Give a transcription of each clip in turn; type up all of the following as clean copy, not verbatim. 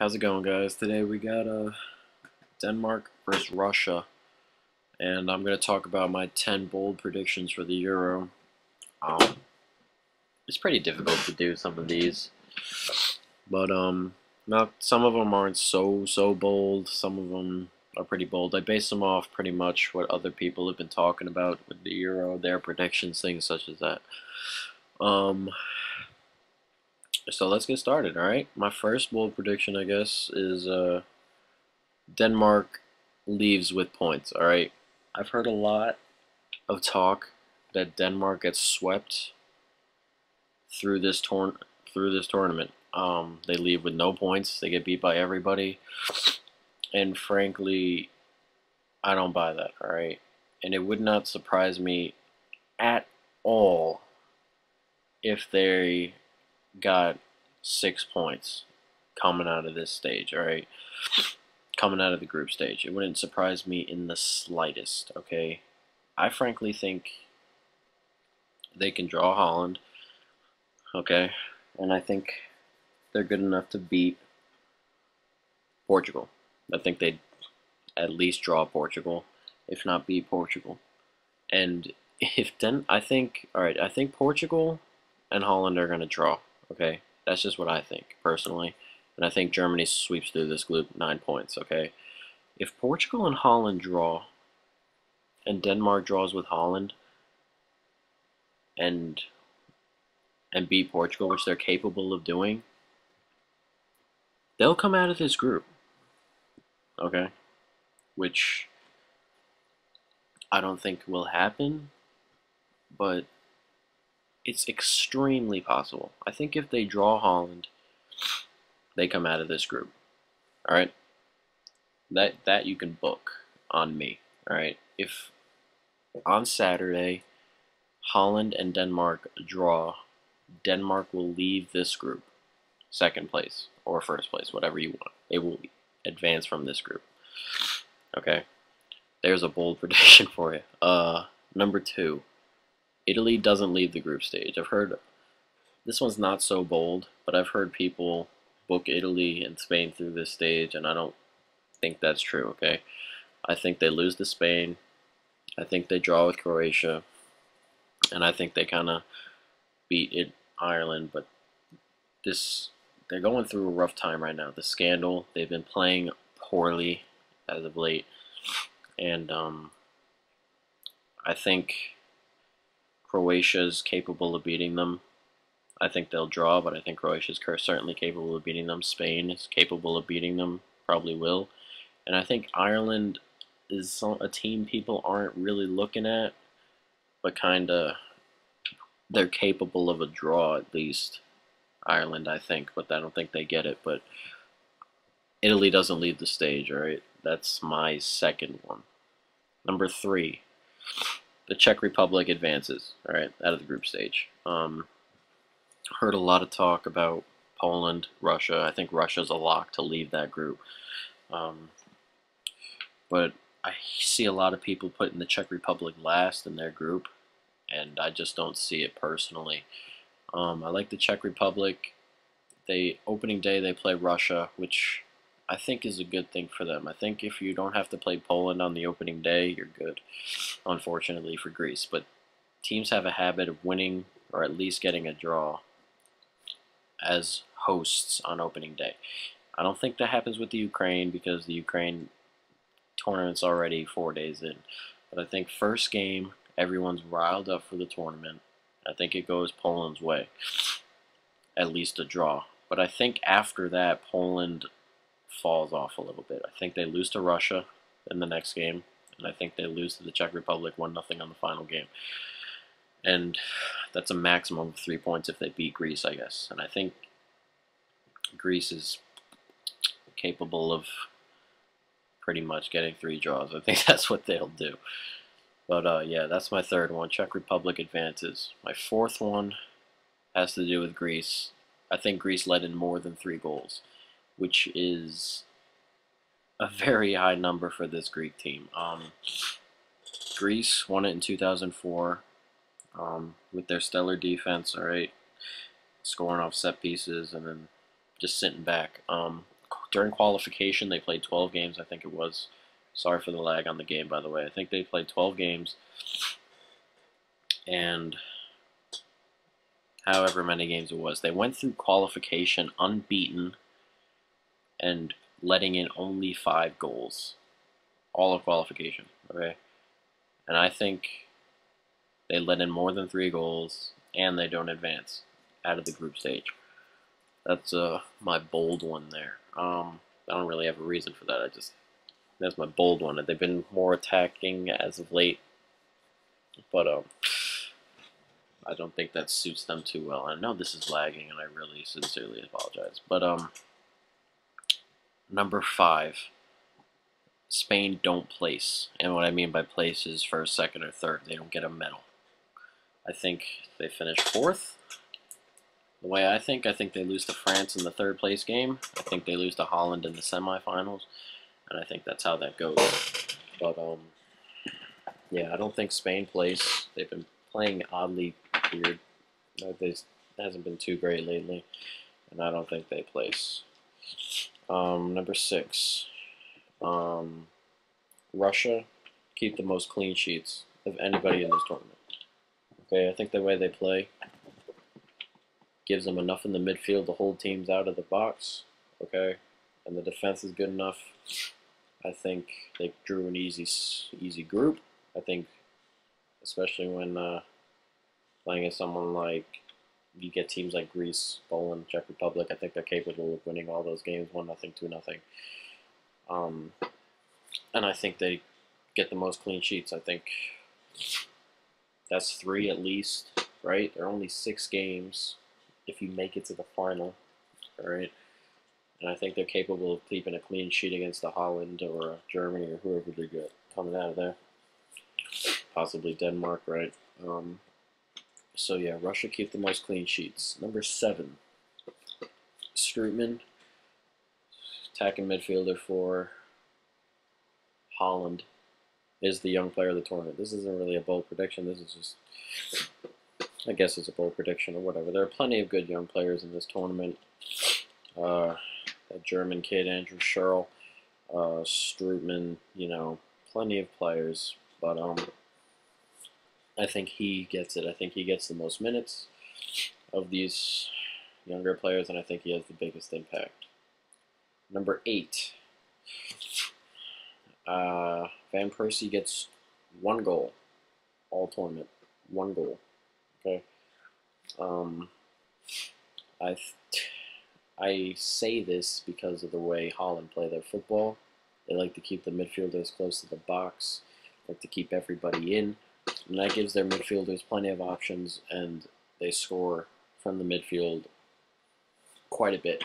How's it going, guys? Today we got Denmark versus Russia, and I'm going to talk about my 10 bold predictions for the Euro. Um, it's pretty difficult to do some of these, but not some of them aren't so bold. Some of them are pretty bold. I base them off pretty much what other people have been talking about with the Euro, their predictions, things such as that. Um, so let's get started. All right, my first bold prediction, I guess, is Denmark leaves with points. All right, I've heard a lot of talk that Denmark gets swept through this tournament. They leave with no points. They get beat by everybody, and frankly, I don't buy that. All right, and it would not surprise me at all if they got 6 points coming out of this stage. All right, coming out of the group stage. It wouldn't surprise me in the slightest, okay? I frankly think they can draw Holland, okay? And I think they're good enough to beat Portugal. I think they'd at least draw Portugal, if not beat Portugal. And I think, all right, I think Portugal and Holland are going to draw, okay? That's just what I think, personally. And I think Germany sweeps through this group 9 points, okay? If Portugal and Holland draw, and Denmark draws with Holland, and beat Portugal, which they're capable of doing, they'll come out of this group, okay? Which I don't think will happen, but it's extremely possible. I think if they draw Holland, they come out of this group. All right, that you can book on me. All right, if on Saturday Holland and Denmark draw, Denmark will leave this group second place or first place, whatever you want. They will advance from this group. Okay, there's a bold prediction for you. Number 2, Italy doesn't leave the group stage. I've heard this one's not so bold, but I've heard people book Italy and Spain through this stage, and I don't think that's true. Okay, I think they lose to Spain. I think they draw with Croatia, and I think they kind of beat Ireland. But they're going through a rough time right now. The scandal, they've been playing poorly as of late, and I think Croatia's capable of beating them. I think they'll draw, but I think Croatia's certainly capable of beating them. Spain is capable of beating them, probably will. And I think Ireland is a team people aren't really looking at, but kind of they're capable of a draw at least. Ireland, I think, but I don't think they get it. But Italy doesn't leave the stage, all right? That's my second one. Number 3, the Czech Republic advances, all right, out of the group stage. Heard a lot of talk about Poland, Russia. I think Russia's a lock to leave that group. But I see a lot of people putting the Czech Republic last in their group, and I just don't see it personally. I like the Czech Republic. Opening day they play Russia, which I think is a good thing for them. I think if you don't have to play Poland on the opening day, you're good. Unfortunately for Greece, but teams have a habit of winning or at least getting a draw as hosts on opening day. I don't think that happens with the Ukraine because the Ukraine tournament's already 4 days in. But I think first game, everyone's riled up for the tournament. I think it goes Poland's way, at least a draw. But I think after that, Poland falls off a little bit. I think they lose to Russia in the next game, and I think they lose to the Czech Republic 1-0 on the final game. And that's a maximum of 3 points if they beat Greece, I guess. And I think Greece is capable of pretty much getting 3 draws. I think that's what they'll do. But yeah, that's my third one. Czech Republic advances. My fourth one has to do with Greece. I think Greece let in more than 3 goals, which is a very high number for this Greek team. Greece won it in 2004 with their stellar defense, all right, scoring off set pieces and then just sitting back. during qualification, they played 12 games, I think it was. Sorry for the lag on the game, by the way. I think they played 12 games, and however many games it was, they went through qualification unbeaten and letting in only 5 goals. All of qualification, okay? And I think they let in more than 3 goals, and they don't advance out of the group stage. That's my bold one there. I don't really have a reason for that. That's my bold one. They've been more attacking as of late, but I don't think that suits them too well. I know this is lagging, and I really sincerely apologize. But number 5, Spain don't place, and what I mean by place is first, second, or third. They don't get a medal. I think they finish 4th. The way I think they lose to France in the 3rd place game. I think they lose to Holland in the semifinals, and I think that's how that goes. But yeah, I don't think Spain plays. They've been playing oddly weird. It hasn't been too great lately, and I don't think they place. Number 6, Russia keep the most clean sheets of anybody in this tournament. Okay, I think the way they play gives them enough in the midfield to hold teams out of the box. Okay, and the defense is good enough. I think they drew an easy group. I think, especially when playing against someone like, you get teams like Greece, Poland, Czech Republic, I think they're capable of winning all those games 1-0, 2-0. And I think they get the most clean sheets. I think that's 3 at least, right? There are only 6 games if you make it to the final, all right? And I think they're capable of keeping a clean sheet against a Holland or a Germany or whoever they get coming out of there. Possibly Denmark, right? So yeah, Russia keep the most clean sheets. Number 7, Strootman, attacking midfielder for Holland, is the young player of the tournament. This isn't really a bold prediction. This is just, I guess it's a bold prediction or whatever. There are plenty of good young players in this tournament. That German kid, Andrew Schürrle, Strootman, you know, plenty of players. But I think he gets it. I think he gets the most minutes of these younger players, and I think he has the biggest impact. Number 8, Van Persie gets 1 goal all tournament. 1 goal. Okay. I say this because of the way Holland play their football. They like to keep the midfielders close to the box, like to keep everybody in, and that gives their midfielders plenty of options, and they score from the midfield quite a bit.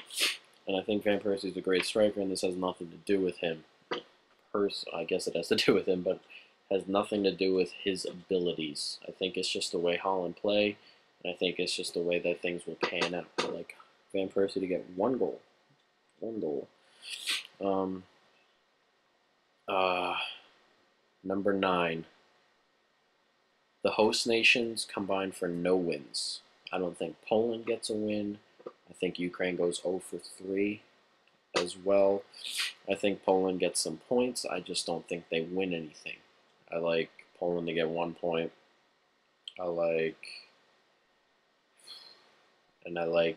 And I think Van Persie is a great striker, and this has nothing to do with him. I guess it has to do with him, but has nothing to do with his abilities. I think it's just the way Holland play, and I think it's just the way that things will pan out. I like Van Persie to get 1 goal. 1 goal. Number 9. The host nations combine for no wins. I don't think Poland gets a win. I think Ukraine goes 0 for 3 as well. I think Poland gets some points. I just don't think they win anything. I like Poland to get 1 point. I like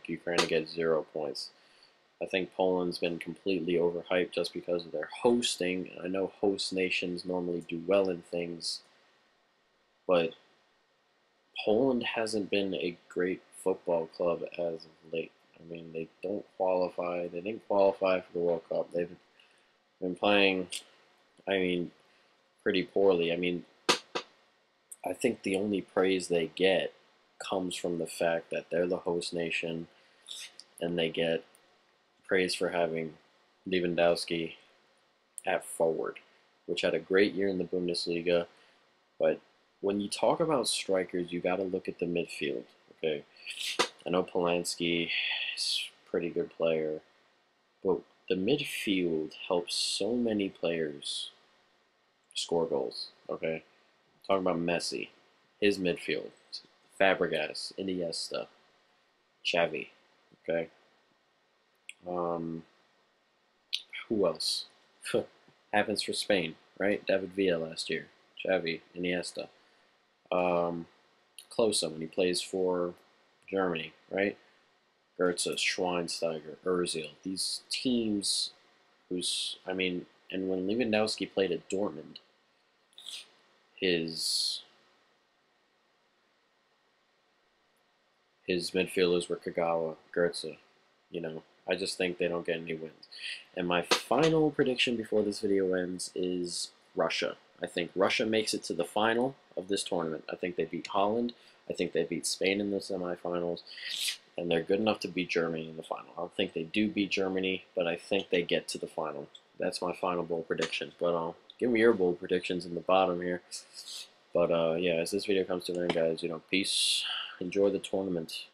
Ukraine to get 0 points. I think Poland's been completely overhyped just because of their hosting. I know host nations normally do well in things, but Poland hasn't been a great football club as of late. I mean, they don't qualify. They didn't qualify for the World Cup. They've been playing, I mean, pretty poorly. I mean, I think the only praise they get comes from the fact that they're the host nation, and they get praise for having Lewandowski at forward, which had a great year in the Bundesliga. But when you talk about strikers, you got to look at the midfield. Okay, I know Polanski is a pretty good player, but the midfield helps so many players score goals. Okay, talking about Messi, his midfield, Fabregas, Iniesta, Xavi. Okay. Who else? Happens for Spain, right? David Villa last year. Xavi, Iniesta. Klose when he plays for Germany, right? Goetze, Schweinsteiger, Ozil. These teams I mean, and when Lewandowski played at Dortmund, his midfielders were Kagawa, Goetze. You know, I just think they don't get any wins. And my final prediction before this video ends is Russia. I think Russia makes it to the final of this tournament. I think they beat Holland. I think they beat Spain in the semifinals. And they're good enough to beat Germany in the final. I don't think they do beat Germany, but I think they get to the final. That's my final bold prediction. But give me your bold predictions in the bottom here. But yeah, as this video comes to an end, guys, peace. Enjoy the tournament.